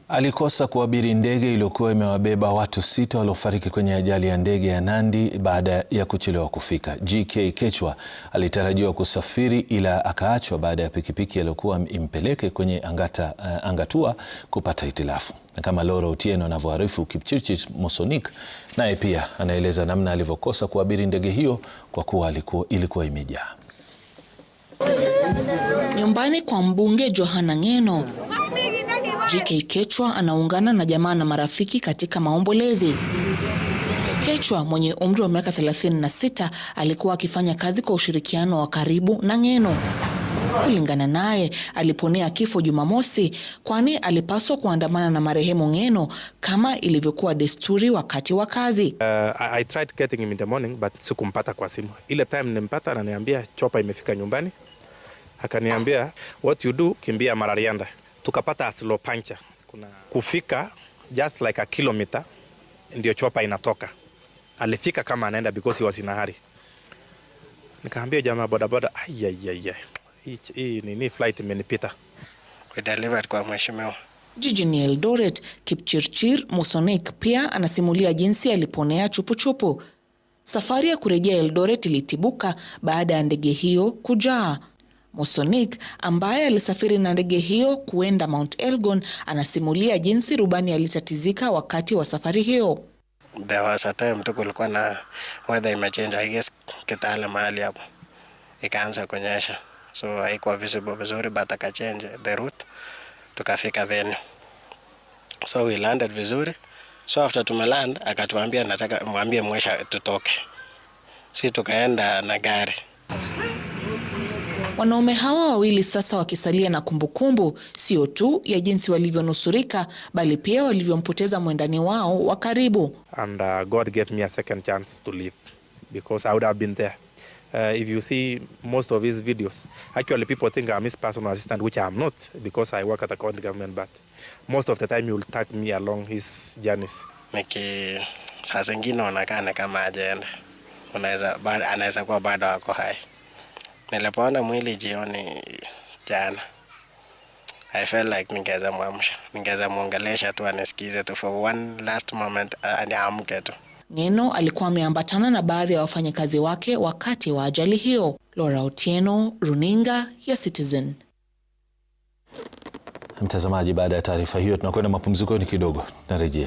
Alikosa kuabiri ndege iliyokuwa imewabeba watu 6 waliofariki kwenye ajali ya ndege ya Nandi baada ya kuchelewa kufika. GK Kechwa alitarajiwa kusafiri ila akaachwa baada ya pikipiki aliyokuwa impeleke kwenye Angatua kupata hitilafu. Na kama Laura Otieno anavyoarifu, Kipchirchir Mosonik naye pia anaeleza namna alivyokosa kuabiri ndege hiyo kwa kuwa ilikuwa imejaa. Nyumbani kwa mbunge Johana Ng'eno, GK Kechwa anaungana na jamaa na marafiki katika maombolezi. Kechwa mwenye umri wa miaka 36 alikuwa akifanya kazi kwa ushirikiano wa karibu na Ng'eno. Kulingana naye, aliponea kifo Jumamosi kwani alipaswa kuandamana na marehemu Ng'eno kama ilivyokuwa desturi wakati wa kazi. I tried getting him in the morning but sikumpata kwa simu. Ile time nimpata ananiambia chopa imefika nyumbani. Akaniambia what you do, kimbia Mararianda. Tukapata a slow puncher. Kuna kufika just like a kilometer ndio chopa inatoka. Alifika kama anaenda because he was in a hurry. Nikaambia jamaa bodaboda hii nini flight imenipita. We delivered kwa mheshimiwa. Jijini Eldoret, Kipchirchir Mosonik pia anasimulia jinsi aliponea chupuchupu. Safari ya kurejea Eldoret ilitibuka baada ya ndege hiyo kujaa. Mosonik ambaye alisafiri na ndege hiyo kuenda Mount Elgon anasimulia jinsi rubani alitatizika wakati wa safari hiyo. There was a time kulikuwa na weather imechange, I guess Kitale mahali hapo ikaanza kunyesha, so haikuwa visible vizuri but akachange the route tukafika venue, so we landed vizuri. So after tumeland akatuambia nataka mwambie mwesha tutoke, si tukaenda na gari. Wanaume hawa wawili sasa wakisalia na kumbukumbu sio tu ya jinsi walivyonusurika bali pia walivyompoteza mwendani wao wa karibu. And God gave me a second chance to live because I would have been there. If you see most of his videos, actually people think I'm his personal assistant, which I'm not because I work at the county government, but most of the time he will tag me along his journeys. Saa zingine unakaa kama agenda. Anaweza kuwa bado wako hai. Nilipoona mwili jioni jana, I felt like ningeza muongelesha tu anisikize tu for one last moment aniamke tu. Ng'eno alikuwa ameambatana na baadhi ya wafanyakazi wake wakati wa ajali hiyo. Laura Otieno, Runinga ya Citizen. Mtazamaji, baada ya taarifa hiyo tunakwenda mapumzikoni kidogo, narejea.